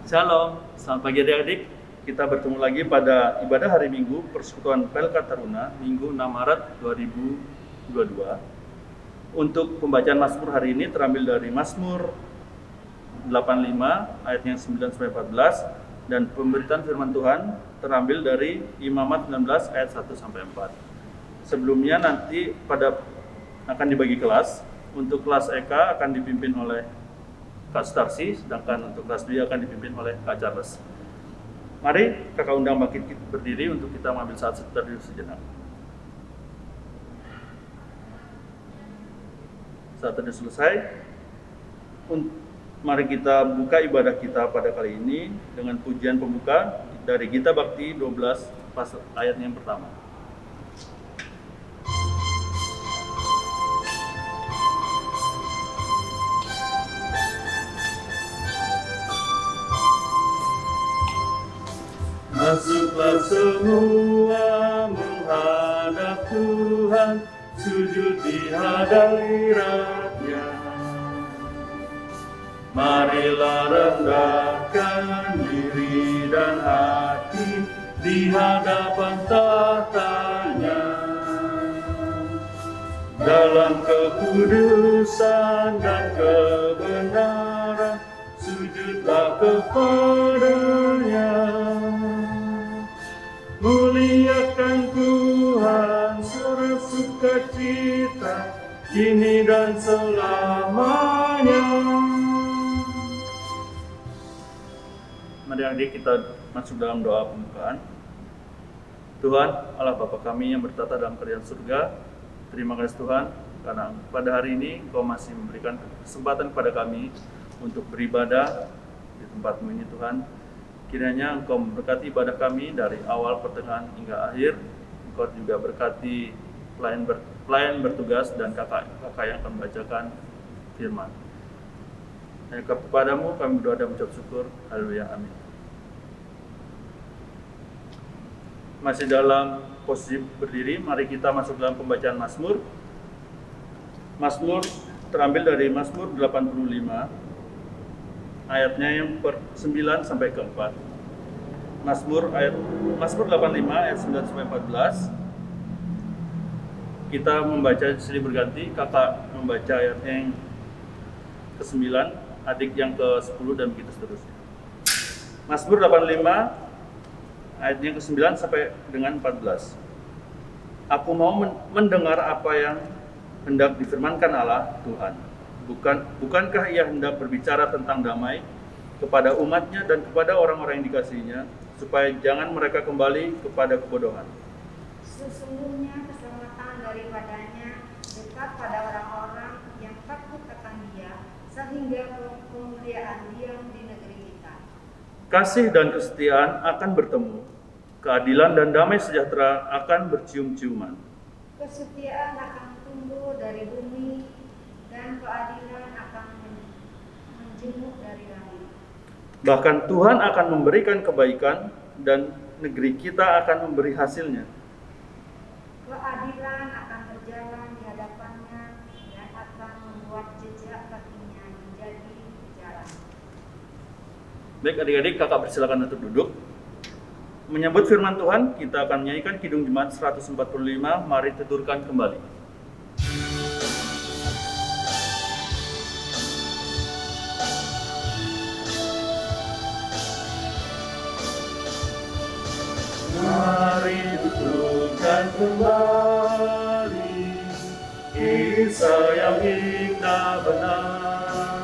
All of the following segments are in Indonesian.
Shalom, selamat pagi adik-adik. Kita bertemu lagi pada ibadah hari Minggu Persekutuan PLK Taruna Minggu 6 Maret 2022. Untuk pembacaan Mazmur hari ini terambil dari Mazmur 85 ayatnya 9-14 dan pemberitaan firman Tuhan terambil dari Imamat 19 ayat 1-4. Sebelumnya nanti akan dibagi kelas. Untuk kelas EK akan dipimpin oleh Kak Starsi, sedangkan untuk kelas 2 akan dipimpin oleh Kak Charles. Mari kakak undang bangkit berdiri untuk kita mengambil saat terteduh sejenak. Saat terteduh selesai, mari kita buka ibadah kita pada kali ini dengan pujian pembuka dari Gita Bakti 12 pasal ayat yang pertama. Masuklah semua menghadap Tuhan, sujud di hadirat-Nya. Marilah rendahkan diri dan hati di hadapan tahta-Nya. Dalam kekudusan dan kebenaran, sujudlah kepada-Nya. Muliakan Tuhan, sorak sukacita, kini dan selamanya. Mari adik kita masuk dalam doa pembukaan. Tuhan, Allah Bapa kami yang bertata dalam kerajaan surga, terima kasih Tuhan, karena pada hari ini Engkau masih memberikan kesempatan kepada kami untuk beribadah di tempat-Mu ini Tuhan. Kiranya Engkau memberkati ibadah kami dari awal, pertengahan, hingga akhir. Engkau juga berkati pelayan bertugas dan kakak yang akan membacakan firman. Dan kepadamu kami berdoa dan mengucap syukur. Haleluya, amin. Masih dalam posisi berdiri, mari kita masuk dalam pembacaan Mazmur. Mazmur terambil dari Mazmur 85. Ayatnya yang 9 sampai ke 4. Mazmur 85 ayat 9-14. Kita membaca silih berganti, kakak membaca ayatnya yang ke-9, adik yang ke-10 dan begitu seterusnya. Mazmur 85 ayatnya ke-9 sampai dengan 14. Aku mau mendengar apa yang hendak difirmankan Allah Tuhan. Bukankah Ia hendak berbicara tentang damai kepada umatnya dan kepada orang-orang yang dikasihinya, supaya jangan mereka kembali kepada kebodohan. Sesungguhnya keselamatan daripadanya dekat pada orang-orang yang takut akan Dia, sehingga kemuliaan diam di negeri kita. Kasih dan kesetiaan akan bertemu, keadilan dan damai sejahtera akan bercium-ciuman. Kesetiaan akan tumbuh dari bumi, dan keadilan akan menjemur dari langit. Bahkan Tuhan akan memberikan kebaikan dan negeri kita akan memberi hasilnya. Keadilan akan berjalan di hadapannya dan akan membuat jejak kakinya menjadi jalan. Baik adik-adik, kakak persilakan untuk duduk. Menyambut firman Tuhan, kita akan menyanyikan Kidung Jemaat 145, mari tuturkan kembali. Mari tuturkan kembali kisah yang indah benar,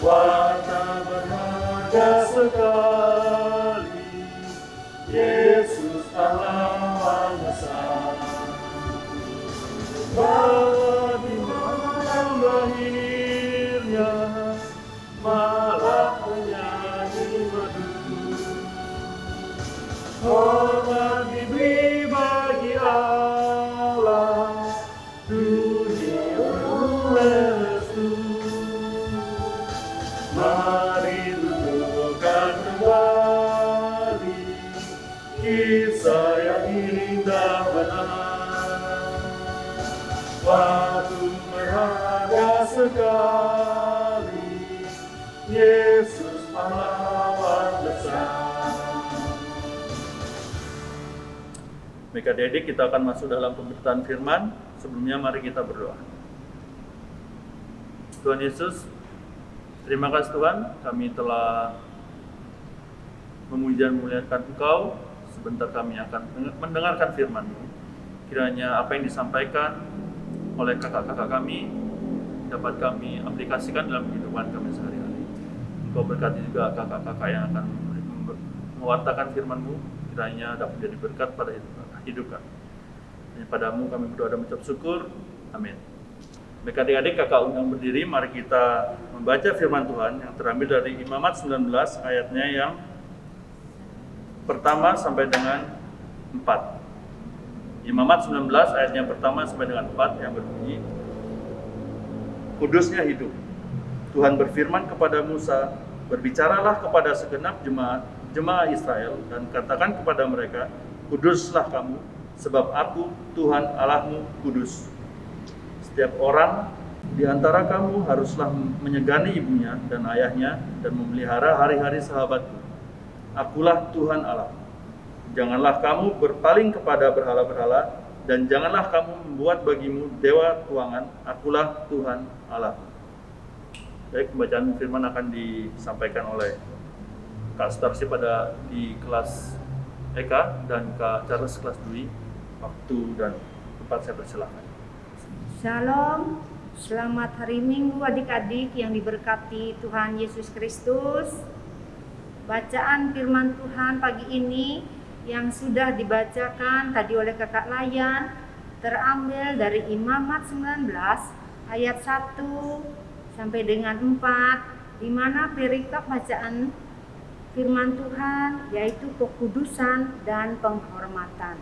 warta berharga sekali, Yesus pahlawan besar. Bagi malam lahirnya, malah penyanyi merdu. Hormat diberi bagi Allah, dunia restu. Mari tuturkan kembali kisah yang indah benar, waktu berharga sekali, Yesus pahlawan besar. Baik adik-adik, kita akan masuk dalam pemberitaan firman. Sebelumnya mari kita berdoa. Tuhan Yesus, terima kasih Tuhan, kami telah memuji dan memuliakan Engkau. Sebentar kami akan mendengarkan firman-Mu. Kiranya apa yang disampaikan oleh kakak-kakak kami dapat kami aplikasikan dalam kehidupan kami sehari-hari. Engkau berkati juga kakak-kakak yang akan mewartakan firman-Mu, kiranya dapat jadi berkat pada hidup kami. Dan padamu kami berdoa dan mengucap syukur. Amin. Baik adik-adik, kakak undang berdiri, mari kita membaca firman Tuhan yang terambil dari Imamat 19 ayatnya yang pertama sampai dengan 4. Imamat 19 ayatnya pertama sampai dengan 4 yang berbunyi, Kudusnya hidup. Tuhan berfirman kepada Musa, berbicaralah kepada segenap jemaah Israel dan katakan kepada mereka, kuduslah kamu, sebab aku Tuhan Allahmu kudus. Setiap orang di antara kamu haruslah menyegani ibunya dan ayahnya dan memelihara hari-hari sahabatku. Akulah Tuhan Allah. Janganlah kamu berpaling kepada berhala-berhala dan janganlah kamu membuat bagimu dewa tuangan. Akulah Tuhan Allah. Baik, pembacaan firman akan disampaikan oleh Kak Starsi pada di kelas Eka dan Kak Charles kelas Dwi. Waktu dan tempat saya persilakan. Shalom, selamat hari Minggu adik-adik yang diberkati Tuhan Yesus Kristus. Bacaan firman Tuhan pagi ini yang sudah dibacakan tadi oleh kakak Layan terambil dari Imamat 19 ayat 1 sampai dengan 4, di mana perikop bacaan firman Tuhan yaitu kekudusan dan penghormatan.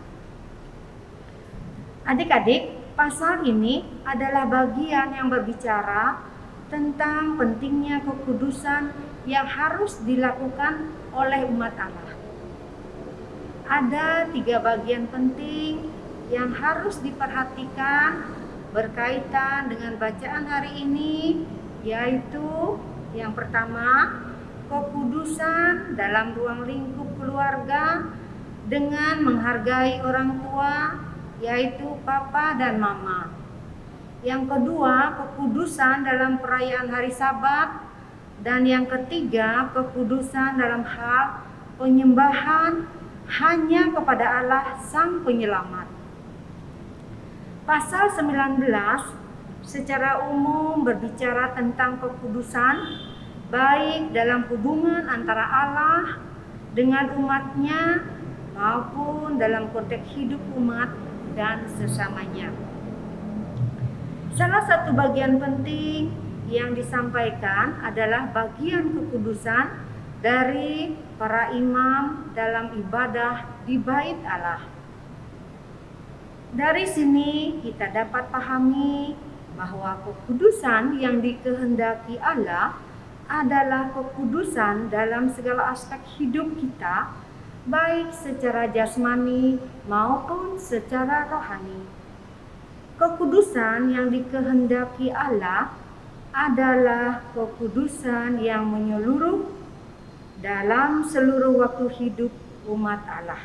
Adik-adik, pasal ini adalah bagian yang berbicara tentang pentingnya kekudusan yang harus dilakukan oleh umat Allah. Ada 3 bagian penting yang harus diperhatikan berkaitan dengan bacaan hari ini, yaitu yang pertama, kekudusan dalam ruang lingkup keluarga dengan menghargai orang tua, yaitu papa dan mama. Yang kedua, kekudusan dalam perayaan hari Sabat. Dan yang ketiga, kekudusan dalam hal penyembahan hanya kepada Allah Sang Penyelamat. Pasal 19 secara umum berbicara tentang kekudusan, baik dalam hubungan antara Allah dengan umatnya maupun dalam konteks hidup umat dan sesamanya. Salah satu bagian penting yang disampaikan adalah bagian kekudusan dari para imam dalam ibadah di bait Allah. Dari sini kita dapat pahami bahwa kekudusan yang dikehendaki Allah adalah kekudusan dalam segala aspek hidup kita, baik secara jasmani maupun secara rohani. Kekudusan yang dikehendaki Allah adalah kekudusan yang menyeluruh dalam seluruh waktu hidup umat Allah.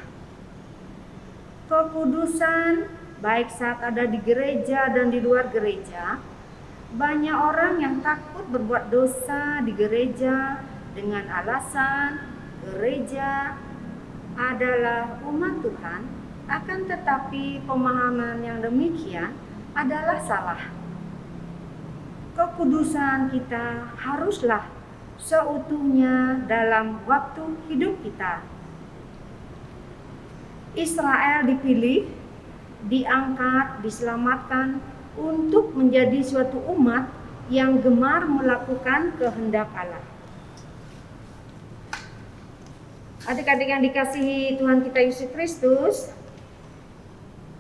Kekudusan baik saat ada di gereja dan di luar gereja. Banyak orang yang takut berbuat dosa di gereja dengan alasan gereja adalah umat Tuhan, akan tetapi pemahaman yang demikian adalah salah. Kekudusan kita haruslah seutuhnya dalam waktu hidup kita. Israel dipilih, diangkat, diselamatkan untuk menjadi suatu umat yang gemar melakukan kehendak Allah. Adik-adik yang dikasihi Tuhan kita Yesus Kristus,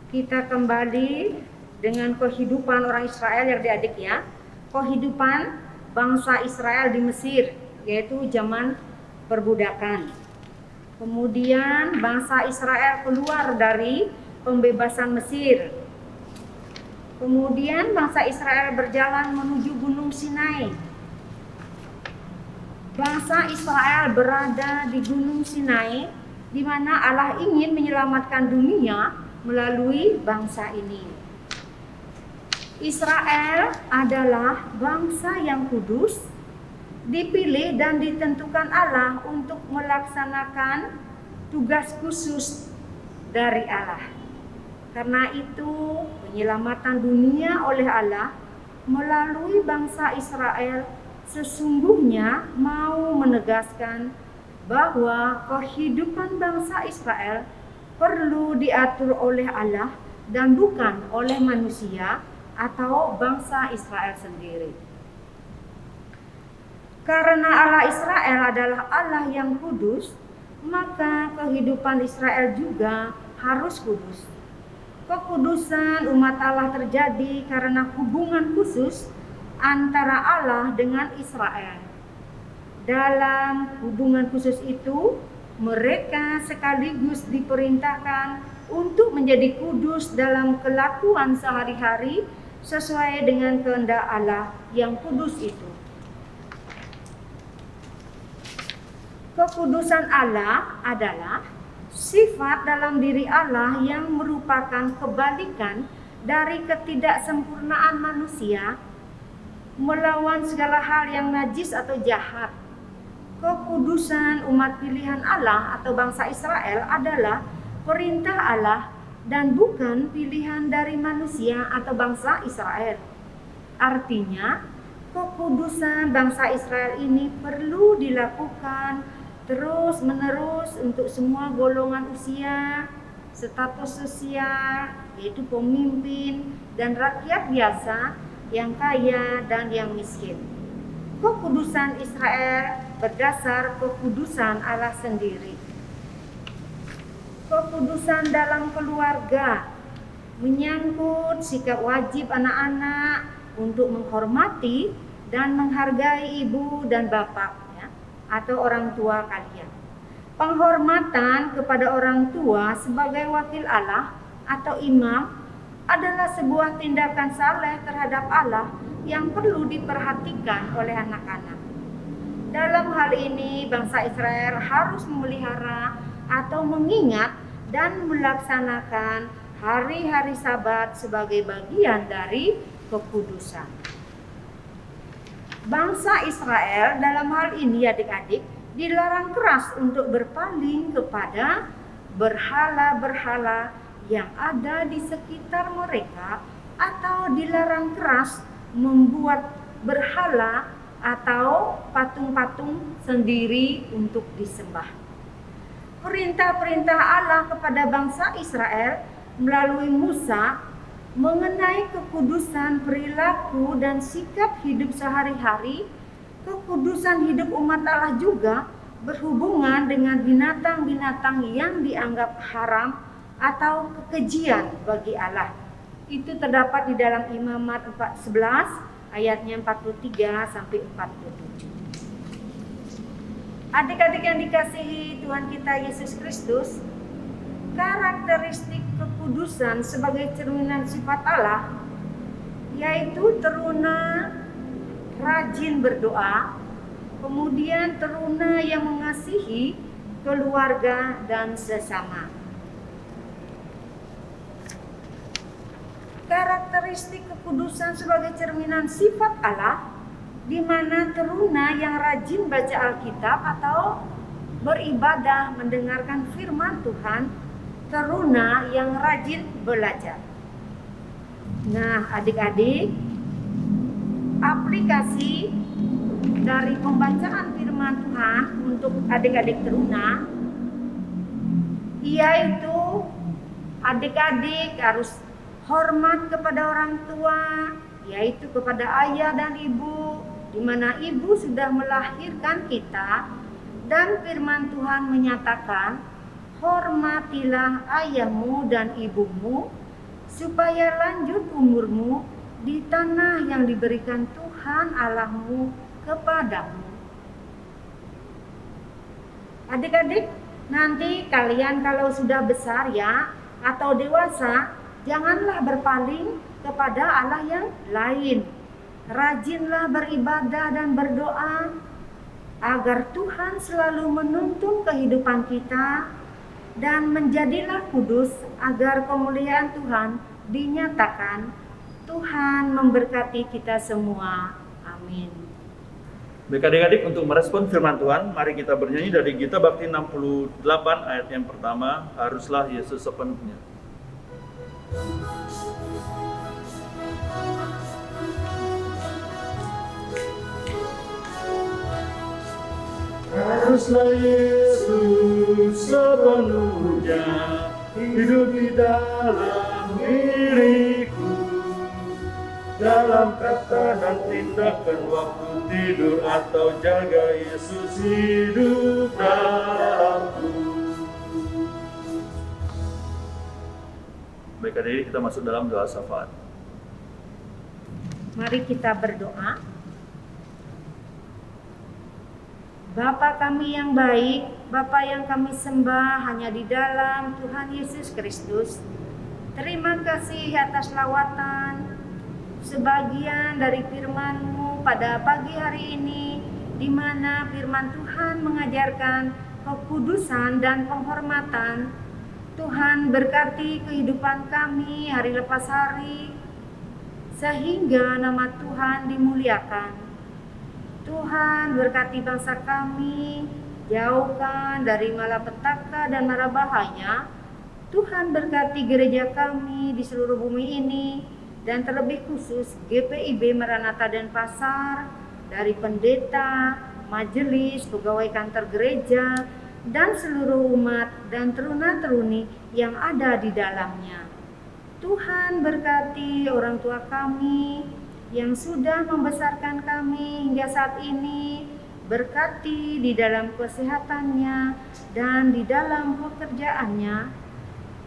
kita kembali dengan kehidupan orang Israel yang adik-adik ya. Kehidupan bangsa Israel di Mesir, yaitu zaman perbudakan. Kemudian bangsa Israel keluar dari pembebasan Mesir. Kemudian bangsa Israel berjalan menuju Gunung Sinai. bangsa Israel berada di Gunung Sinai, di mana Allah ingin menyelamatkan dunia melalui bangsa ini. Israel adalah bangsa yang kudus, dipilih dan ditentukan Allah untuk melaksanakan tugas khusus dari Allah. Karena itu, penyelamatan dunia oleh Allah melalui bangsa Israel sesungguhnya mau menegaskan bahwa kehidupan bangsa Israel perlu diatur oleh Allah dan bukan oleh manusia atau bangsa Israel sendiri. Karena Allah Israel adalah Allah yang kudus, maka kehidupan Israel juga harus kudus. Kekudusan umat Allah terjadi karena hubungan khusus antara Allah dengan Israel. Dalam hubungan khusus itu, mereka sekaligus diperintahkan untuk menjadi kudus dalam kelakuan sehari-hari sesuai dengan kehendak Allah yang kudus itu. Kekudusan Allah adalah sifat dalam diri Allah yang merupakan kebalikan dari ketidaksempurnaan manusia melawan segala hal yang najis atau jahat. Kekudusan umat pilihan Allah atau bangsa Israel adalah perintah Allah dan bukan pilihan dari manusia atau bangsa Israel. Artinya, kekudusan bangsa Israel ini perlu dilakukan terus-menerus untuk semua golongan usia, status sosial, yaitu pemimpin dan rakyat biasa, yang kaya dan yang miskin. Kekudusan Israel berdasar kekudusan Allah sendiri. Kekudusan dalam keluarga menyangkut sikap wajib anak-anak untuk menghormati dan menghargai ibu dan bapak atau orang tua kalian. Penghormatan kepada orang tua sebagai wakil Allah atau imam adalah sebuah tindakan saleh terhadap Allah yang perlu diperhatikan oleh anak-anak. Dalam hal ini, bangsa Israel harus memelihara atau mengingat dan melaksanakan hari-hari Sabat sebagai bagian dari kekudusan. Bangsa Israel dalam hal ini adik-adik dilarang keras untuk berpaling kepada berhala-berhala yang ada di sekitar mereka atau dilarang keras membuat berhala atau patung-patung sendiri untuk disembah. Perintah-perintah Allah kepada bangsa Israel melalui Musa mengenai kekudusan perilaku dan sikap hidup sehari-hari, kekudusan hidup umat Allah juga berhubungan dengan binatang-binatang yang dianggap haram atau kekejian bagi Allah. Itu terdapat di dalam Imamat 11 ayatnya 43 sampai 47. Adik-adik yang dikasihi Tuhan kita Yesus Kristus, karakteristik kekudusan sebagai cerminan sifat Allah yaitu teruna rajin berdoa, kemudian teruna yang mengasihi keluarga dan sesama. Karakteristik kekudusan sebagai cerminan sifat Allah di mana teruna yang rajin baca Alkitab atau beribadah mendengarkan firman Tuhan, teruna yang rajin belajar. Nah, adik-adik, aplikasi dari pembacaan firman Tuhan untuk adik-adik teruna yaitu adik-adik harus hormat kepada orang tua, yaitu kepada ayah dan ibu, di mana ibu sudah melahirkan kita, dan firman Tuhan menyatakan, hormatilah ayahmu dan ibumu, supaya lanjut umurmu di tanah yang diberikan Tuhan Allahmu kepadamu. Adik-adik, nanti kalian kalau sudah besar ya, atau dewasa, janganlah berpaling kepada Allah yang lain. Rajinlah beribadah dan berdoa agar Tuhan selalu menuntun kehidupan kita dan menjadilah kudus agar kemuliaan Tuhan dinyatakan. Tuhan memberkati kita semua. Amin. Baik adik-adik, untuk merespon firman Tuhan, mari kita bernyanyi dari Gita Bakti 68 ayat yang pertama, haruslah Yesus sepenuhnya. Haruslah Yesus sepenuhnya hidup di dalam diriku, dalam kata dan tindakan, waktu tidur atau jaga, Yesus hidup dalamku. Baik adik, kita masuk dalam doa syafaat. Mari kita berdoa. Bapa kami yang baik, Bapa yang kami sembah hanya di dalam Tuhan Yesus Kristus. Terima kasih atas lawatan sebagian dari firman-Mu pada pagi hari ini, di mana firman Tuhan mengajarkan kekudusan dan penghormatan. Tuhan berkati kehidupan kami hari lepas hari, sehingga nama Tuhan dimuliakan. Tuhan berkati bangsa kami, jauhkan dari malapetaka dan mara bahaya. Tuhan berkati gereja kami di seluruh bumi ini, dan terlebih khusus GPIB Maranatha Denpasar, dari pendeta, majelis, pegawai kantor gereja, dan seluruh umat dan teruna-teruni yang ada di dalamnya. Tuhan berkati orang tua kami yang sudah membesarkan kami hingga saat ini, berkati di dalam kesehatannya dan di dalam pekerjaannya.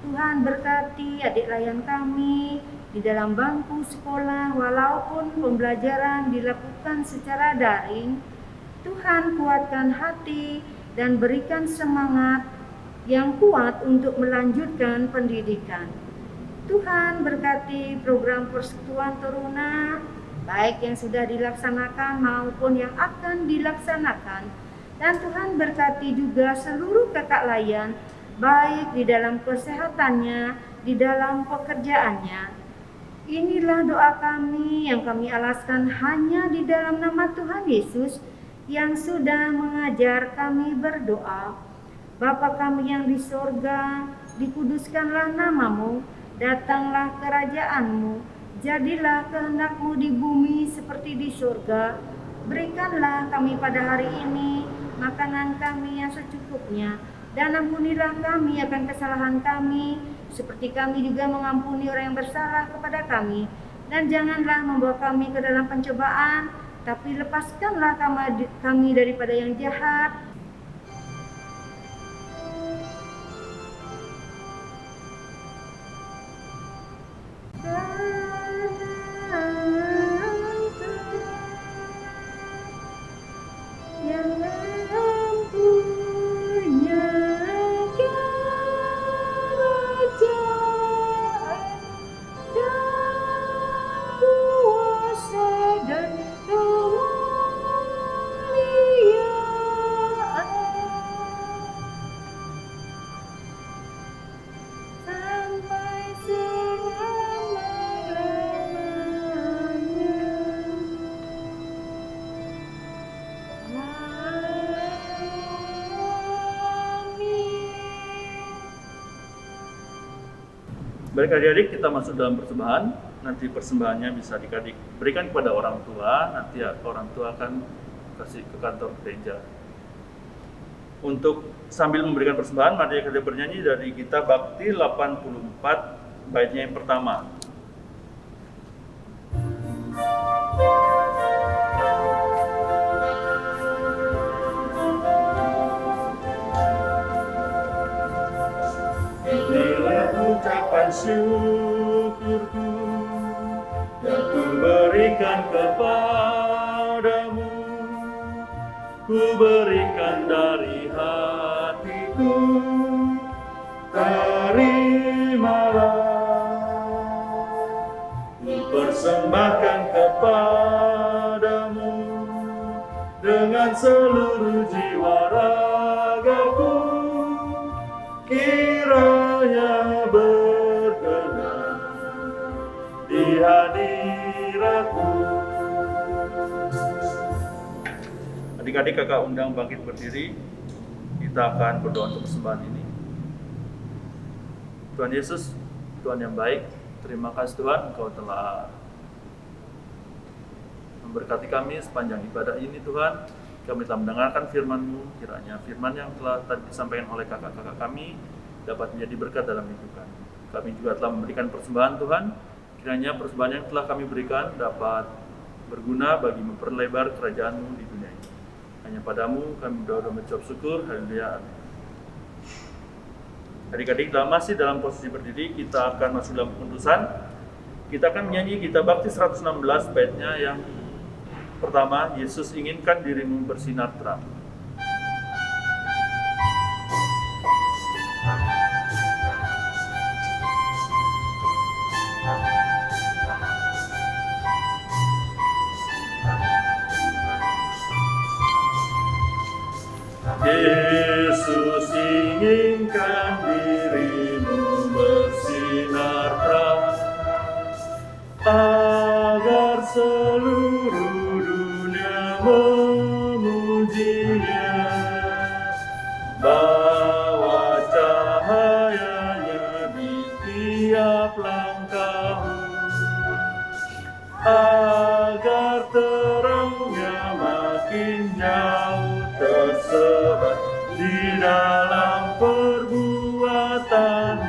Tuhan berkati adik layan kami di dalam bangku sekolah, walaupun pembelajaran dilakukan secara daring. Tuhan kuatkan hati dan berikan semangat yang kuat untuk melanjutkan pendidikan. Tuhan berkati program persekutuan teruna, baik yang sudah dilaksanakan maupun yang akan dilaksanakan. Dan Tuhan berkati juga seluruh kakak layan, baik di dalam kesehatannya, di dalam pekerjaannya. Inilah doa kami yang kami alaskan hanya di dalam nama Tuhan Yesus yang sudah mengajar kami berdoa. Bapa kami yang di sorga, dikuduskanlah namamu, datanglah kerajaan-Mu, jadilah kehendak-Mu di bumi seperti di surga. Berikanlah kami pada hari ini makanan kami yang secukupnya, dan ampunilah kami akan kesalahan kami, seperti kami juga mengampuni orang yang bersalah kepada kami. Dan janganlah membawa kami ke dalam pencobaan, tapi lepaskanlah kami daripada yang jahat. Baik adik-adik, kita masuk dalam persembahan. Nanti persembahannya bisa diberikan kepada orang tua. Nanti orang tua akan kasih ke kantor gereja. Untuk sambil memberikan persembahan, mari kita bernyanyi dari Gita Bakti 84, baitnya yang pertama. Ucapan syukurku yang ku berikan kepadamu, ku berikan dari hatiku, terimalah, ku persembahkan kepadamu dengan dengan seluruh jiwa ragaku, kiranya berkenan di hadiratmu. Adik-adik kakak undang bangkit berdiri. Kita akan berdoa untuk persembahan ini. Tuhan Yesus, Tuhan yang baik, terima kasih Tuhan Engkau telah memberkati kami sepanjang ibadah ini Tuhan. Kami telah mendengarkan firman-Mu, kiranya firman yang telah tadi disampaikan oleh kakak-kakak kami dapat menjadi berkat dalam hidup kami. Kami juga telah memberikan persembahan Tuhan, kiranya persembahan yang telah kami berikan dapat berguna bagi memperlebar kerajaan-Mu di dunia ini. Hanya padamu kami berdoa dan mengucap syukur. Haleluya. Amin. Adik-adik masih dalam posisi berdiri, kita akan masuk dalam pengundusan. Kita akan menyanyi Gita Bakti 116 baitnya yang pertama, Yesus inginkan dirimu bersinar terang. Yesus inginkan dirimu bersinar terang, agar seluruh dunia memujinya. Bawa cahayanya di tiap langkahmu, agar terangnya makin jauh tersebar di dalam perbuatan,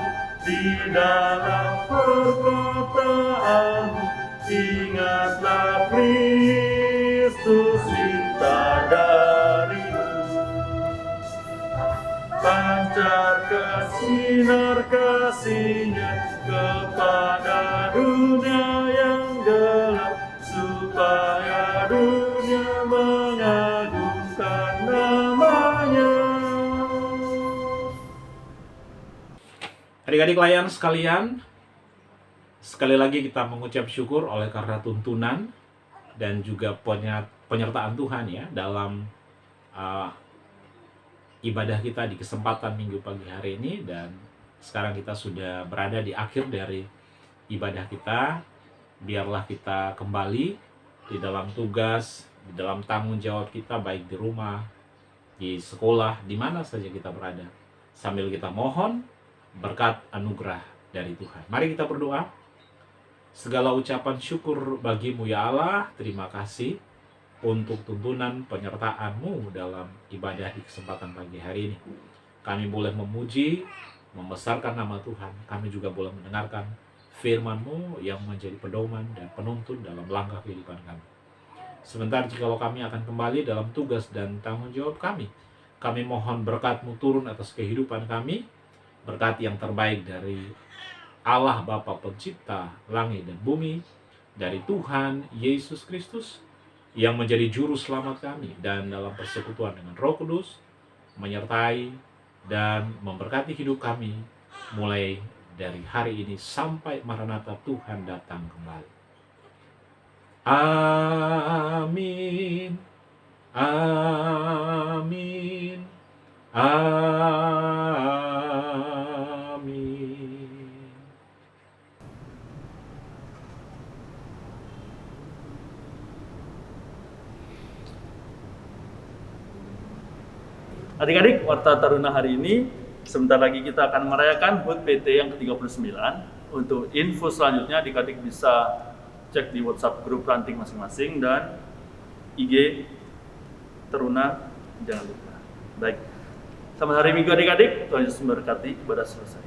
di dalam perkataanmu. Ingatlah Kristus minta darimu, pancarkan sinar kasih-Nya kepada dunia yang gelap, supaya dunia mengagungkan nama-Nya. Adik-adik layan sekalian, sekali lagi kita mengucap syukur oleh karena tuntunan dan juga penyertaan Tuhan ya dalam ibadah kita di kesempatan minggu pagi hari ini. Dan sekarang kita sudah berada di akhir dari ibadah kita. Biarlah kita kembali di dalam tugas, di dalam tanggung jawab kita, baik di rumah, di sekolah, di mana saja kita berada, sambil kita mohon berkat anugerah dari Tuhan. Mari kita berdoa. Segala ucapan syukur bagimu ya Allah, terima kasih untuk tuntunan penyertaan-Mu dalam ibadah di kesempatan pagi hari ini. Kami boleh memuji, membesarkan nama Tuhan. Kami juga boleh mendengarkan firman-Mu yang menjadi pedoman dan penuntun dalam langkah kehidupan kami. Sebentar jikalau kami akan kembali dalam tugas dan tanggung jawab kami, kami mohon berkat-Mu turun atas kehidupan kami, berkat yang terbaik dari Allah Bapa Pencipta langit dan bumi, dari Tuhan Yesus Kristus yang menjadi juru selamat kami, dan dalam persekutuan dengan Roh Kudus menyertai dan memberkati hidup kami mulai dari hari ini sampai Maranatha Tuhan datang kembali. Amin. Amin. Amin. Adik-adik, Warta Taruna hari ini, sebentar lagi kita akan merayakan HUT PT yang ke-39. Untuk info selanjutnya, adik-adik bisa cek di WhatsApp grup ranting masing-masing dan IG Taruna, jangan lupa. Baik, selamat hari Minggu adik-adik, Tuhan Yesus memberkati, ibadah selesai.